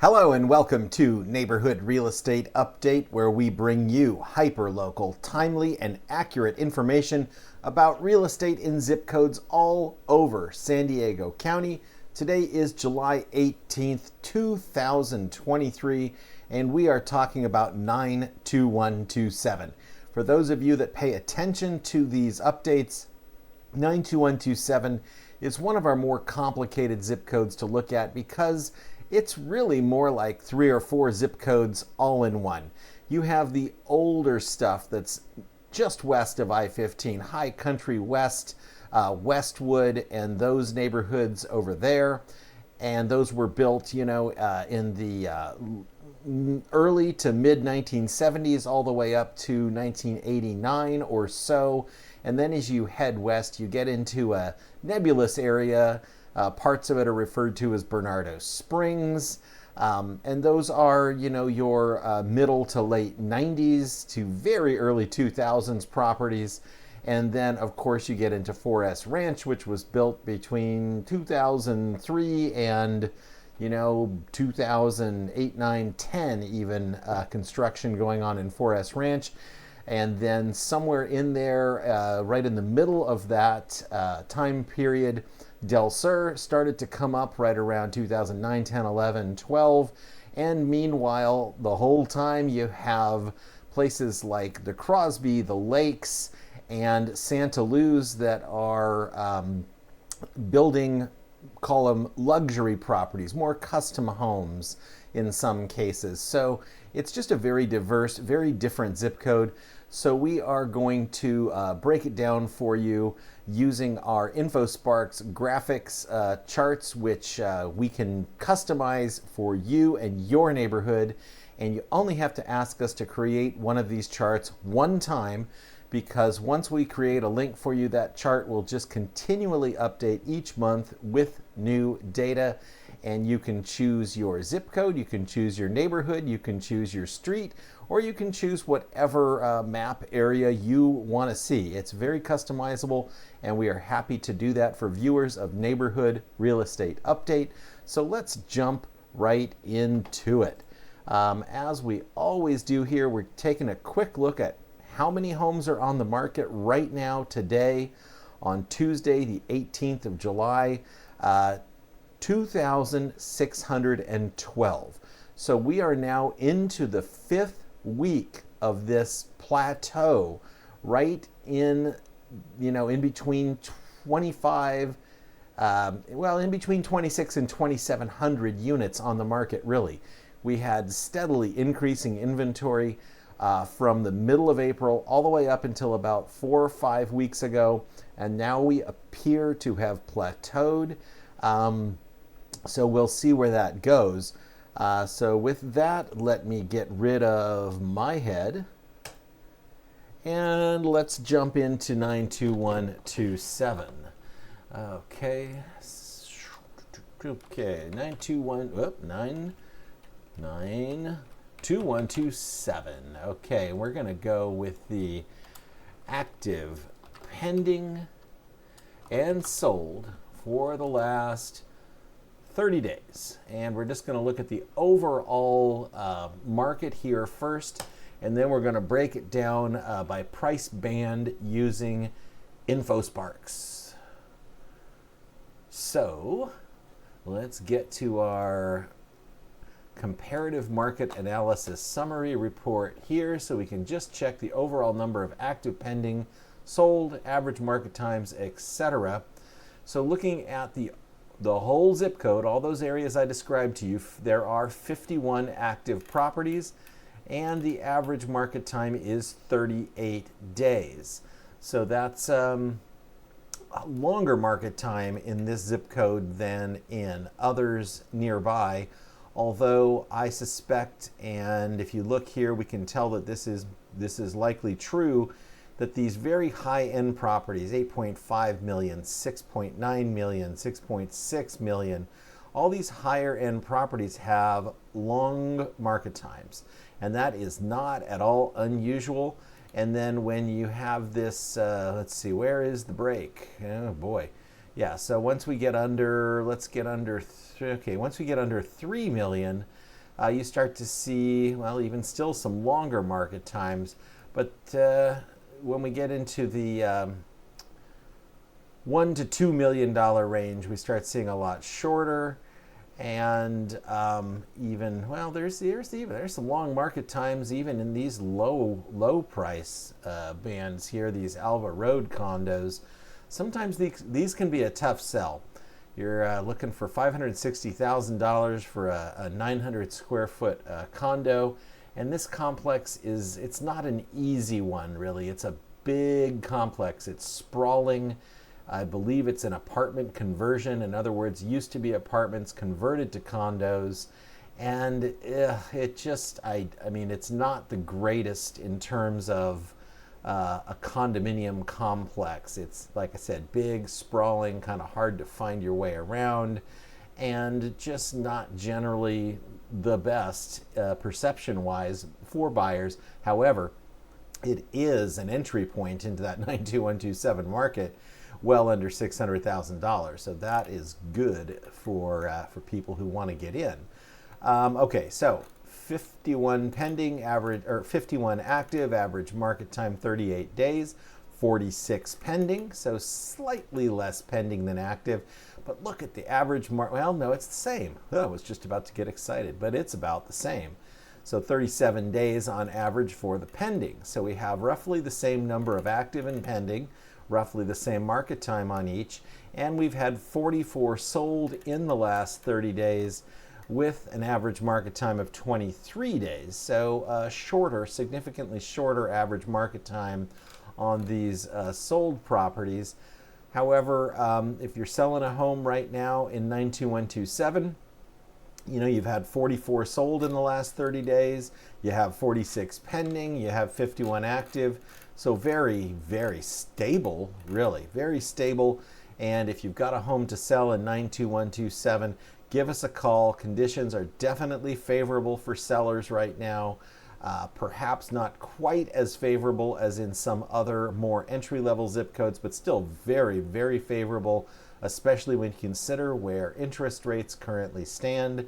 Hello and welcome to Neighborhood Real Estate Update, where we bring you hyper-local, timely, and accurate information about real estate in zip codes all over San Diego County. Today is July 18th, 2023, and we are talking about 92127. For those of you that pay attention to these updates, 92127 is one of our more complicated zip codes to look at because it's really more like 3 or 4 zip codes all in one. You have the older stuff that's just west of I-15, High Country West, Westwood, and those neighborhoods over there. And those were built, in the early to mid 1970s all the way up to 1989 or so. And then as you head west, you get into a nebulous area. Parts of it are referred to as Bernardo Springs. And those are, your middle to late 90s to very early 2000s properties. And then, of course, you get into 4S Ranch, which was built between 2003 and, 2008, 9, 10 even, construction going on in 4S Ranch. And then somewhere in there, right in the middle of that time period, Del Sur started to come up right around 2009, 10, 11, 12. And meanwhile, the whole time you have places like the Crosby, the Lakes, and Santaluz that are building, call them luxury properties, more custom homes in some cases. So it's just a very diverse, very different zip code. So we are going to break it down for you using our InfoSparks graphics charts, which we can customize for you and your neighborhood. And you only have to ask us to create one of these charts one time, because once we create a link for you, that chart will just continually update each month with new data. And you can choose your zip code, you can choose your neighborhood, you can choose your street, or you can choose whatever map area you want to see. It's very customizable, and we are happy to do that for viewers of Neighborhood Real Estate Update. So let's jump right into it. As we always do here, we're taking a quick look at how many homes are on the market right now today on Tuesday, the 18th of July. 2,612. So we are now into the 5th week of this plateau, right in between 25, in between 26 and 2,700 units on the market, really. We had steadily increasing inventory from the middle of April all the way up until about 4 or 5 weeks ago, and now we appear to have plateaued. So we'll see where that goes. So with that, let me get rid of my head. And let's jump into 92127. Okay. 92127. Okay, we're going to go with the active, pending, and sold for the last 30 days. And we're just going to look at the overall market here first, and then we're going to break it down by price band using InfoSparks. So let's get to our comparative market analysis summary report here, so we can just check the overall number of active, pending, sold, average market times, etc. So looking at the whole zip code, all those areas I described to you, there are 51 active properties, and the average market time is 38 days. So that's a longer market time in this zip code than in others nearby, although I suspect, and if you look here, we can tell that this is likely true, that these very high-end properties, 8.5 million, 6.9 million, 6.6 million, all these higher-end properties have long market times, and that is not at all unusual. And then when you have this, let's see, where is the break? Oh boy. Yeah, so once we get under, once we get under 3 million, you start to see, well, even still some longer market times. But when we get into the $1 to $2 million range, we start seeing a lot shorter. And even, well, there's some long market times even in these low price bands here, these Alva Road condos. Sometimes these can be a tough sell. You're looking for $560,000 for a 900 square foot condo, and this complex it's not an easy one really. It's a big complex. It's sprawling. I believe it's an apartment conversion. In other words, used to be apartments converted to condos. And it just, I mean, it's not the greatest in terms of a condominium complex. It's, like I said, big, sprawling, kind of hard to find your way around, and just not generally the best perception-wise for buyers. However, it is an entry point into that 92127 market, well under $600,000. So that is good for people who want to get in. Okay, so 51 pending, average, or 51 active, average market time 38 days, 46 pending, so slightly less pending than active. But look at the average well, no, it's the same. Oh, I was just about to get excited, but it's about the same. So 37 days on average for the pending. So we have roughly the same number of active and pending, roughly the same market time on each, and we've had 44 sold in the last 30 days with an average market time of 23 days. So significantly shorter average market time on these sold properties. However, if you're selling a home right now in 92127, you've had 44 sold in the last 30 days, you have 46 pending, you have 51 active. So very, very stable, really, very stable. And if you've got a home to sell in 92127, give us a call. Conditions are definitely favorable for sellers right now. Perhaps not quite as favorable as in some other more entry-level zip codes, but still very, very favorable, especially when you consider where interest rates currently stand.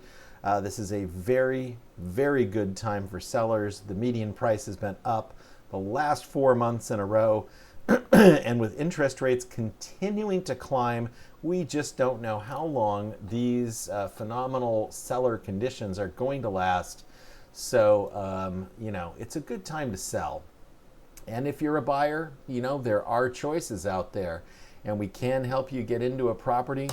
This is a very, very good time for sellers. The median price has been up the last 4 months in a row. And with interest rates continuing to climb, we just don't know how long these phenomenal seller conditions are going to last. So, it's a good time to sell. And if you're a buyer, there are choices out there, and we can help you get into a property.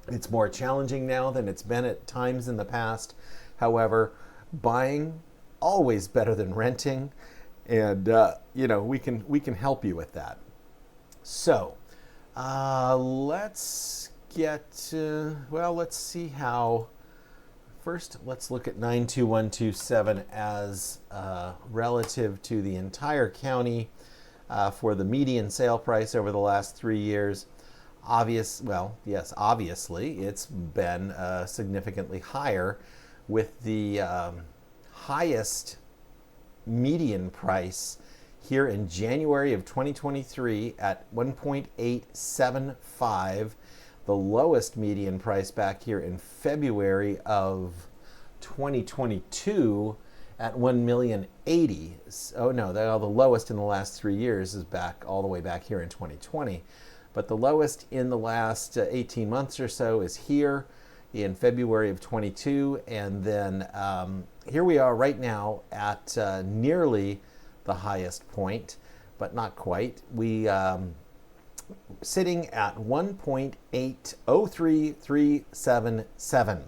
It's more challenging now than it's been at times in the past. However, buying, always better than renting. And, we can help you with that. So, let's see how, first, let's look at 92127 as relative to the entire county for the median sale price over the last 3 years. Obviously, it's been significantly higher, with the highest median price here in January of 2023 at 1.875, the lowest median price back here in February of 2022 at 1,080,000. Oh no, the lowest in the last 3 years is back all the way back here in 2020. But the lowest in the last 18 months or so is here in February of 22, and then here we are right now at nearly the highest point, but not quite. We sitting at 1.803377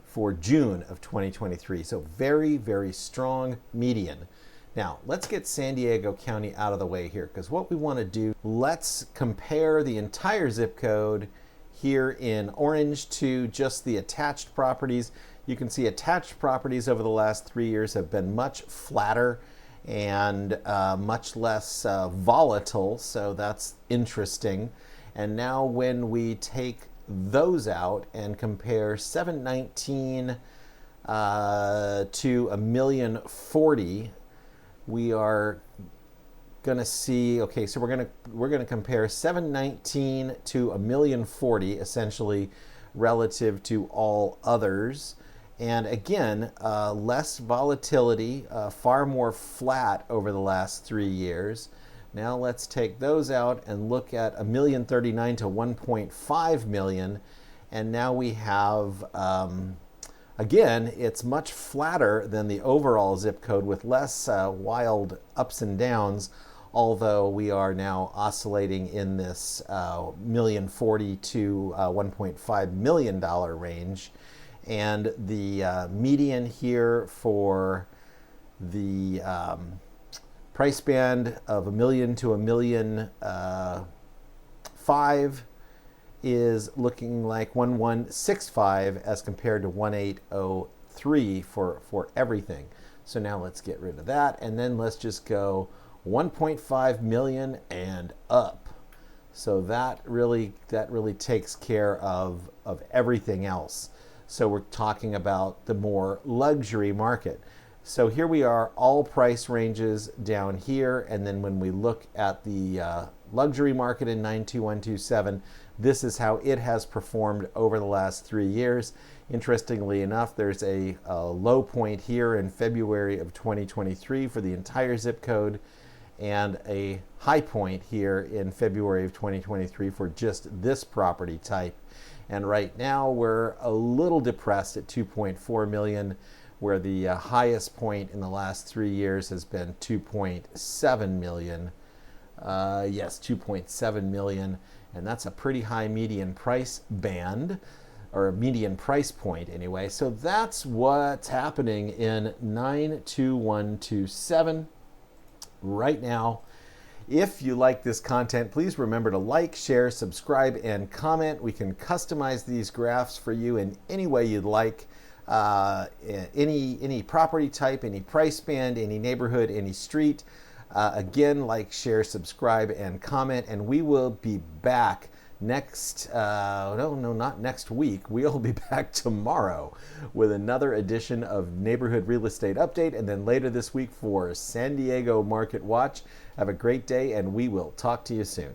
for June of 2023. So very, very strong median. Now, let's get San Diego County out of the way here, because what we want to do, let's compare the entire zip code here in orange to just the attached properties. You can see attached properties over the last 3 years have been much flatter and much less volatile, so that's interesting. And now when we take those out and compare 719 to 1,040,000, we are going to see, okay, so we're going to compare 719 to 1,040,000 essentially relative to all others. And again, less volatility, far more flat over the last 3 years. Now let's take those out and look at 1,039,000 to 1.5 million. And now we have, again, it's much flatter than the overall zip code with less wild ups and downs, although we are now oscillating in this $1,040,000 to $1.5 million range. And the median here for the price band of $1 million to $1.5 million is looking like 1,165 as compared to 1,803 for everything. So now let's get rid of that, and then let's just go 1.5 million and up. So that really takes care of everything else. So we're talking about the more luxury market. So here we are, all price ranges down here, and then when we look at the luxury market in 92127, this is how it has performed over the last 3 years. Interestingly enough, there's a low point here in February of 2023 for the entire zip code, and a high point here in February of 2023 for just this property type. And right now we're a little depressed at 2.4 million, where the highest point in the last 3 years has been 2.7 million. Yes, 2.7 million. And that's a pretty high median price band, or a median price point anyway. So that's what's happening in 92127 right now. If you like this content, please remember to like, share, subscribe, and comment. We can customize these graphs for you in any way you'd like. Any property type, any price band, any neighborhood, any street. Again, like, share, subscribe, and comment. And we will be back next, not next week. We'll be back tomorrow with another edition of Neighborhood Real Estate Update, and then later this week for San Diego Market Watch. Have a great day, and we will talk to you soon.